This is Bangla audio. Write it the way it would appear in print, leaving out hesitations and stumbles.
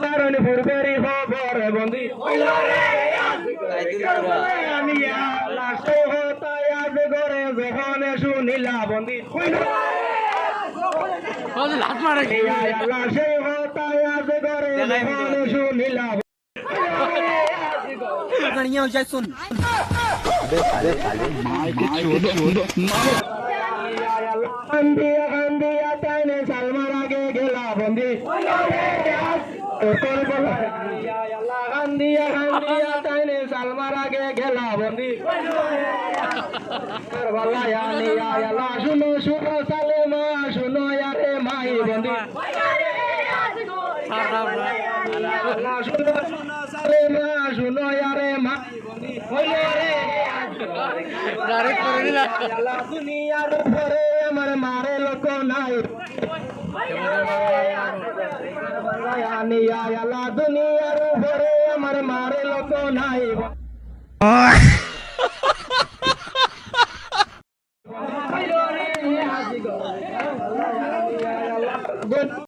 বারণ ফুরবেরি খবর বন্দি আমি লাশে হতাই আজ ঘরে যখন শুনিলা বন্দি লাশে হতাই আজ ঘরে যখন শুনিলা गणिया हो जाए सुन কান্দিয়া কান্দিয়া তাইনে সালমার আগে গেলা বন্দি কান্দিয়া কান্দিয়া তাইনে সালমার আগে গেলা বন্দি শুনো শুনো সালেমা শুনো ইয়ারে মাই বন্দি শুনো শুনো সালেমা শুনো ইয়ারে মাই বন্দি দুনিয়ার উপরে আমার মারে লোক নাই দুনিয়ার উপরে আমার মারে লোক নাই